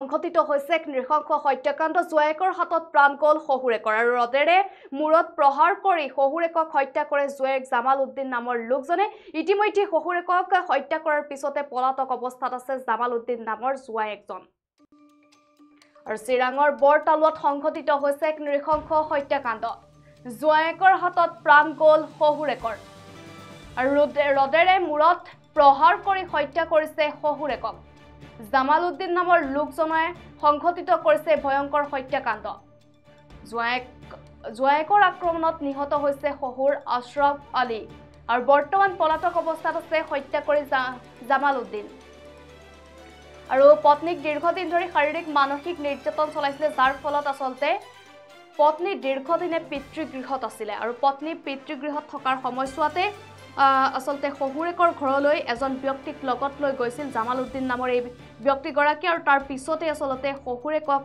সংঘটিত হৈছে এক নৃশংস হত্যাকাণ্ড। জোৱায়েকৰ হাতত প্ৰাণ গ'ল শহুৰেকৰ আৰু ৰদেৰে মূৰত প্ৰহাৰ কৰি শহুৰেকক হত্যা কৰে জোৱায়েক জামাল উদ্দিন নামৰ লোকজনে। ইতিমধ্যে শহুৰেকক হত্যা কৰাৰ পিছতে পলাতক অৱস্থাত আছে জামাল উদ্দিন নামৰ জোৱায়েকজন। আৰু চিৰাঙৰ বৰতালুৱাত সংঘটিত হৈছে এক নৃশংস হত্যাকাণ্ড। জোৱায়েকৰ হাতত প্ৰাণ গ'ল শহুৰেকৰ আৰু ৰদেৰে মূৰত প্ৰহাৰ কৰি হত্যা কৰিছে শহুৰেকক। জামাল উদ্দিন নামৰ লোকজনে সংঘটিত কৰিছে ভয়ংকৰ হত্যাকাণ্ড। জোৱায়েকৰ আক্ৰমণত নিহত হৈছে শহুৰ আশৰাফ আলী আৰু বৰ্তমান পলাতক অৱস্থাত আছে হত্যা কৰি জামাল উদ্দিন। আৰু পত্নীক দীৰ্ঘদিন ধৰি শাৰীৰিক মানসিক নিৰ্যাতন চলাইছিলে, যাৰ ফলত আচলতে পত্নী দীৰ্ঘদিনে পিতৃগৃহত আছিলে আৰু পত্নী পিতৃগৃহত থকাৰ সময়ছোৱাতে আচলতে শহুৰেকৰ ঘৰলৈ এজন ব্যক্তিক লগত লৈ গৈছিল জামাল উদ্দিন নামৰ এই ব্যক্তিগৰাকী আৰু তাৰ পিছতে আচলতে শহুৰেকক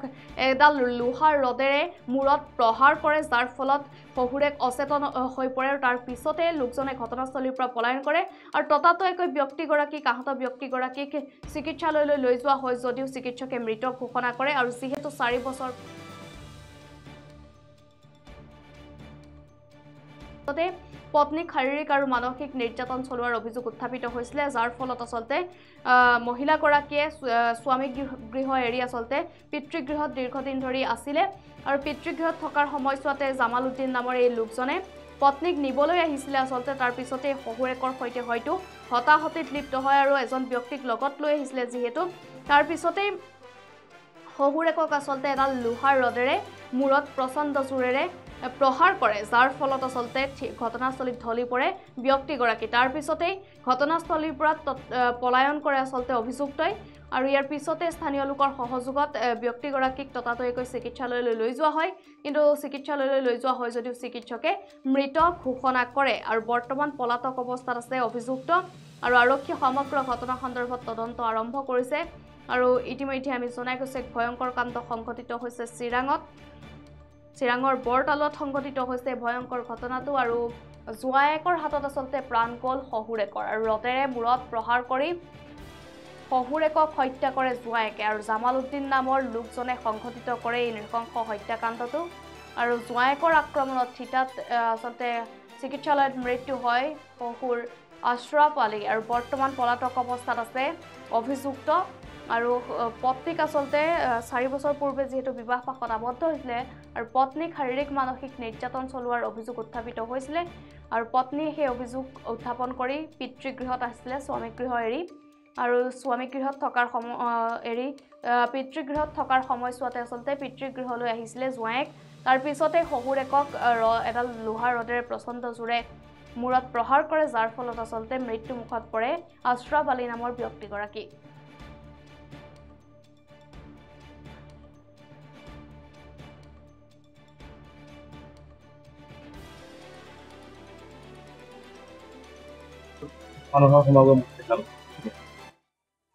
এডাল লোহাৰ ৰদেৰে মূৰত প্ৰহাৰ কৰে, যাৰ ফলত শহুৰেক অচেতন হৈ পৰে আৰু তাৰ পিছতে লোকজনে ঘটনাস্থলীৰ পৰা পলায়ন কৰে আৰু ততাতৈয়াকৈ ব্যক্তিগৰাকীক আহত ব্যক্তিগৰাকীক চিকিৎসালয়লৈ লৈ যোৱা হয় যদিও চিকিৎসকে মৃত ঘোষণা কৰে। আৰু যিহেতু 4 বছৰ পত্নীক শাৰীৰিক আৰু মানসিক নিৰ্যাতন চলোৱাৰ অভিযোগ উত্থাপিত হৈছিলে, যাৰ ফলত আচলতে মহিলাগৰাকীয়ে স্বামী গৃহ এৰি আচলতে পিতৃগৃহত দীৰ্ঘদিন ধৰি আছিলে আৰু পিতৃগৃহত থকাৰ সময়ছোৱাতে জামাল উদ্দিন নামৰ এই লোকজনে পত্নীক নিবলৈ আহিছিলে। আচলতে তাৰ পিছতে শহুৰেকৰ সৈতে হয়তো হতাহতিত লিপ্ত হয় আৰু এজন ব্যক্তিক লগত লৈ আহিছিলে, যিহেতু তাৰ পিছতেই শহুৰেকক আচলতে এডাল লোহাৰ ৰদেৰে মূৰত প্ৰচণ্ড জোৰেৰে প্ৰহাৰ কৰে, যাৰ ফলত আচলতে ঘটনাস্থলীত ঢলি পৰে ব্যক্তিগৰাকী। তাৰ পিছতেই ঘটনাস্থলীৰ পৰা পলায়ন কৰে আচলতে অভিযুক্তই আৰু ইয়াৰ পিছতে স্থানীয় লোকৰ সহযোগত ব্যক্তিগৰাকীক ততাতৈয়াকৈ চিকিৎসালয়লৈ লৈ যোৱা হয়, কিন্তু চিকিৎসালয়লৈ লৈ যোৱা হয় যদিও চিকিৎসকে মৃত ঘোষণা কৰে আৰু বৰ্তমান পলাতক অৱস্থাত আছে অভিযুক্ত আৰু আৰক্ষী সমগ্ৰ ঘটনা সন্দৰ্ভত তদন্ত আৰম্ভ কৰিছে। আৰু ইতিমধ্যে আমি জনাই গৈছে ভয়ংকৰ কাণ্ড সংঘটিত হৈছে চিৰাঙৰ বৰতালুৱাত সংঘটিত হৈছে ভয়ংকৰ ঘটনাটো আৰু জোৱায়েকৰ হাতত আচলতে প্ৰাণ গ'ল শহুৰেকৰ আৰু ৰদেৰে মূৰত প্ৰহাৰ কৰি শহুৰেকক হত্যা কৰে জোৱায়েকে আৰু জামাল উদ্দিন নামৰ লোকজনে সংঘটিত কৰে এই নৃশংস হত্যাকাণ্ডটো। আৰু জোৱায়েকৰ আক্ৰমণত থিতাত আচলতে চিকিৎসালয়ত মৃত্যু হয় শহুৰ আশৰাফ আলী আৰু বৰ্তমান পলাতক অৱস্থাত আছে অভিযুক্ত। আৰু পত্নীক আচলতে 4 বছৰ পূৰ্বে যিহেতু বিবাহ পাশত আবদ্ধ হৈছিলে আৰু পত্নীক শাৰীৰিক মানসিক নিৰ্যাতন চলোৱাৰ অভিযোগ উত্থাপিত হৈছিলে আৰু পত্নীয়ে সেই অভিযোগ উত্থাপন কৰি পিতৃগৃহত আহিছিলে স্বামী গৃহ এৰি আৰু স্বামী গৃহত থকাৰ পিতৃগৃহত থকাৰ সময়ছোৱাতে আচলতে পিতৃগৃহলৈ আহিছিলে জোৱায়েক। তাৰ পিছতে শহুৰেকক এডাল লোহাৰ ৰদেৰে প্ৰচণ্ড জোৰে মূৰত প্ৰহাৰ কৰে, যাৰ ফলত আচলতে মৃত্যুমুখত পৰে আশৰাফ আলী নামৰ ব্যক্তিগৰাকী।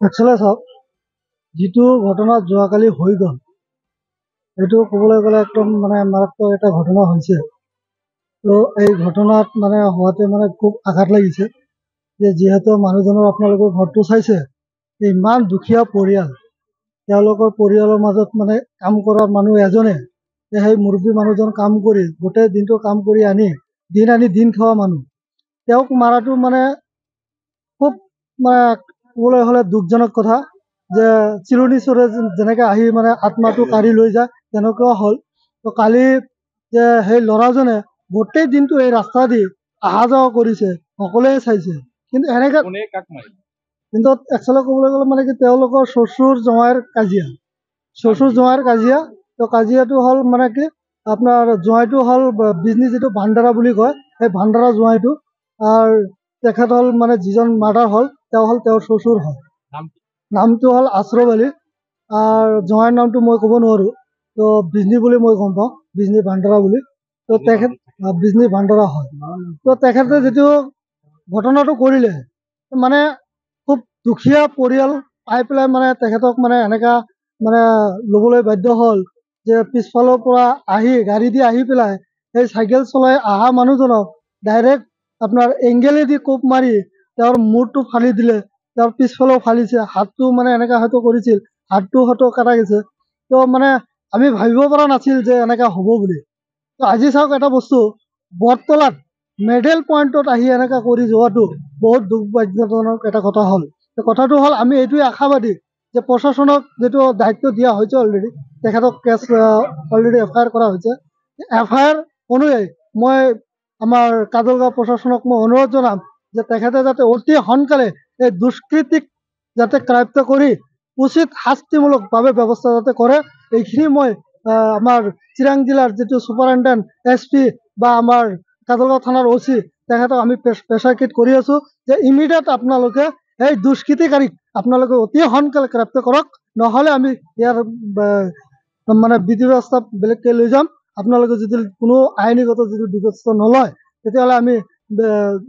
একচুৱেলি চাওক, যিটো ঘটনা যোৱাকালি হৈ গ'ল সেইটো ক'বলৈ গ'লে একদম মাৰাত্মক এটা ঘটনা হৈছে। তো এই ঘটনাত হোৱাতে খুব আঘাত লাগিছে যে যিহেতু মানুহজনৰ আপোনালোকৰ ঘৰটো চাইছে, ইমান দুখীয়া পৰিয়াল, তেওঁলোকৰ পৰিয়ালৰ মাজত কাম কৰা মানুহ এজনে সেই মুৰব্বী মানুহজন কাম কৰি গোটেই দিনটো কাম কৰি আনি দিন খোৱা মানুহ, তেওঁক মাৰাটো খুব ক'বলৈ হ'লে দুখজনক কথা যে চিলনী চৰে যেনেকৈ আহি আত্মাটো কাঢ়ি লৈ যায় তেনেকুৱা হ'ল। তো কালি যে সেই ল'ৰাজনে গোটেই দিনটো এই ৰাস্তা দি অহা যোৱা কৰিছে, সকলোৱে চাইছে, কিন্তু এনেকৈ কিন্তু একচুৱেলি ক'বলৈ গ'লে কি তেওঁলোকৰ শ্বশুৰ জোঁৱাইৰ কাজিয়া। তো কাজিয়াটো হ'ল কি আপোনাৰ জোঁৱাইটো হ'ল বিজনেছ যিটো ভাণ্ডাৰা বুলি কয়, সেই ভাণ্ডাৰা জোঁৱাইটো আৰু তেখেত হ'ল যিজন মাৰ্ডাৰ হ'ল তেওঁ হ'ল তেওঁৰ শ্বশুৰ হয়। নামটো হ'ল আশৰাফ আলী আৰু জোঁৱাইৰ নামটো মই ক'ব নোৱাৰোঁ, তো বিজনী বুলি মই গম পাওঁ, বিজনী ভাণ্ডাৰা বুলি। তো তেখেত বিজনী ভাণ্ডাৰা হয়। তো তেখেতে যিটো ঘটনাটো কৰিলে খুব দুখীয়া পৰিয়াল পাই পেলাই তেখেতক এনেকা ল'বলৈ বাধ্য হ'ল যে পিছফালৰ পৰা গাড়ী দি আহি পেলাই সেই চাইকেল চলাই অহা মানুহজনক ডাইৰেক্ট আপোনাৰ এংগেলেদি কোব মাৰি তেওঁৰ মূৰটো ফালি দিলে, তেওঁৰ পিছফালেও ফালিছে, হাতটো এনেকা হয়তো কৰিছিল হাতটো হয়তো কটা গৈছে। তো মানে আমি ভাবিব পৰা নাছিল যে এনেকৈ হ'ব বুলি। তো আজি চাওক এটা বস্তু, বটতলাত মেডেল পইণ্টত আহি এনেকৈ কৰি যোৱাটো বহুত দুৰ্ভাগ্যজনক এটা কথা হ'ল। তো কথাটো হ'ল আমি এইটোৱে আশাবাদী যে প্ৰশাসনক যিটো দায়িত্ব দিয়া হৈছে অলৰেডি, তেখেতক কেছ অলৰেডি FIR কৰা হৈছে। FIR অনুযায়ী মই আমাৰ কাজলগাঁও প্ৰশাসনক মই অনুৰোধ জনাম যে তেখেতে যাতে অতি সোনকালে এই দুষ্কৃতিক যাতে ক্ৰায়ত্ব কৰি উচিত শাস্তিমূলকভাৱে ব্যৱস্থা যাতে কৰে, এইখিনি মই আমাৰ চিৰাং জিলাৰ যিটো ছুপাৰিণ্টেণ্ডেণ্ট SP বা আমাৰ কাজলগাঁও থানাৰ OC তেখেতক আমি প্ৰেছাৰকৃত কৰি আছোঁ যে ইমিডিয়েট আপোনালোকে এই দুষ্কৃতিকাৰীক আপোনালোকে অতি সোনকালে গ্ৰেপ্তাৰ কৰক, নহ'লে আমি ইয়াৰ মানে বিধি ব্যৱস্থা বেলেগকৈ লৈ যাম। আপোনালোকে যদি কোনো আইনীগত যদি ব্যৱস্থা নলয় তেতিয়াহ'লে আমি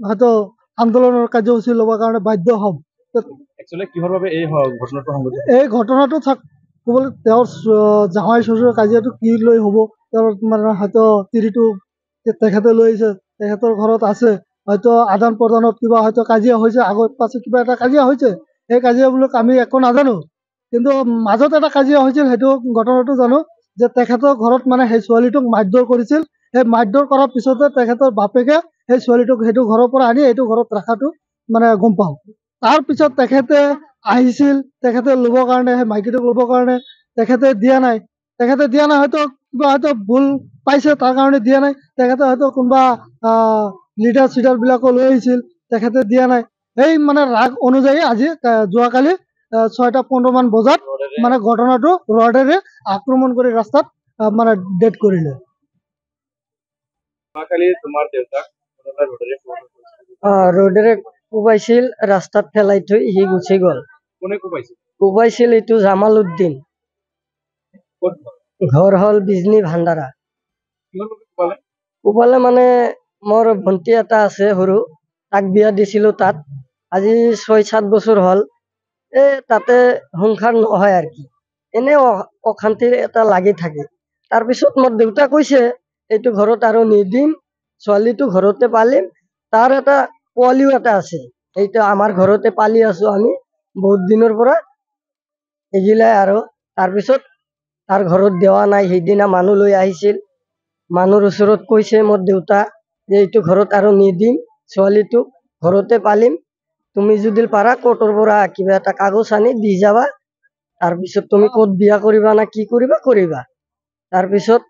হয়তো আন্দোলনৰ কাৰ্যসূচী ল'বৰ কাৰণে বাধ্য হ'ম। এই ঘটনাটো ক'বলৈ তেওঁৰ জামাই শ্বশুৰৰ কাজিয়াটো কি লৈ হ'ব, তেওঁৰ মানে হয়তো তিৰিটো তেখেতে লৈ আহিছে, তেখেতৰ ঘৰত আছে, হয়তো আদান প্ৰদানত কিবা হয়তো কাজিয়া হৈছে, আগত পাছে কিবা এটা কাজিয়া হৈছে। সেই কাজিয়াবিলাক আমি একো নাজানো, কিন্তু মাজত এটা কাজিয়া হৈছিল সেইটো ঘটনাটো জানো যে তেখেতৰ ঘৰত মানে সেই ছোৱালীটোক মাৰধৰ কৰিছিল। সেই মাৰধৰ কৰাৰ পিছতে তেখেতৰ বাপেকে সেই ছোৱালীটোক সেইটো ঘৰৰ পৰা আনি এইটো ঘৰত ৰখাটো মানে গম পাওঁ। তাৰপিছত তেখেতে আহিছিল, তেখেতে ল'বৰ কাৰণে, সেই মাইকীটোক ল'বৰ কাৰণে তেখেতে দিয়া নাই। হয়তো কিবা হয়তো ভুল পাইছে তাৰ কাৰণে দিয়া নাই। তেখেতে হয়তো কোনোবা লিডাৰ চিডাৰবিলাকো লৈ আহিছিল, তেখেতে দিয়া নাই। সেই মানে ৰাগ অনুযায়ী আজি যোৱাকালি 6:15 মান বজাত মানে ঘটনাটো ৰডেৰে আক্ৰমণ কৰি ৰাস্তাত মানে ডেড কৰিলে। ৰডেৰে কোবাইছিল, ৰাস্তাত পেলাই থৈ সি গুচি গ'ল। কোবাইছিল এইটো জামাল উদ্দিন, ঘৰ হ'ল বিজনী ভাণ্ডাৰা। কোবালে মানে মোৰ ভণ্টি এটা আছে সৰু, তাক বিয়া দিছিলোঁ তাত। আজি 6-7 বছৰ হ'ল। তাতে সংসাৰ নহয় আৰু কি, এনে অশান্তিৰ এটা লাগি থাকে। তাৰপিছত মোৰ দেউতা কৈছে এইটো ঘৰত আৰু নিদিম, ছোৱালীটো ঘৰতে পালিম, তাৰ এটা পোৱালিও এটা আছে, এইটো আমাৰ ঘৰতে পালি আছো আমি বহুত দিনৰ পৰা এগিলাই। আৰু তাৰপিছত তাৰ ঘৰত দেৱা নাই। সেইদিনা মানুহ লৈ আহিছিল, মানুহৰ ওচৰত কৈছে মোৰ দেউতা যে এইটো ঘৰত আৰু নিদিম, ছোৱালীটো ঘৰতে পালিম, তুমি যদি পাৰা কোৰ্টৰ পৰা কিবা এটা কাগজ আনি দি যাবা, তাৰপিছত তুমি ক'ত বিয়া কৰিবা না কি কৰিবা কৰিবা। তাৰপিছত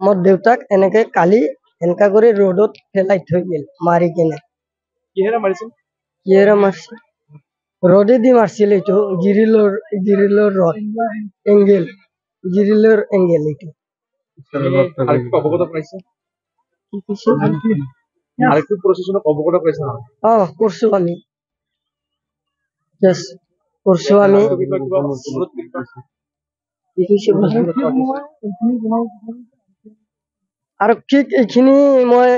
মোৰ দেউতাক এনেকে কালি এনেকা কৰি ৰ'দত পেলাই থৈ গেল মাৰি কেনে। কিহেৰে মাৰিছিল? ৰডে দি মাৰিছিল। এইটো গিৰিলৰ ৰড, এংগেল, গিৰিলৰ এংগেল এইটো। কৰছো আমি, কৰছো আমি। আৰু ঠিক এইখিনি মই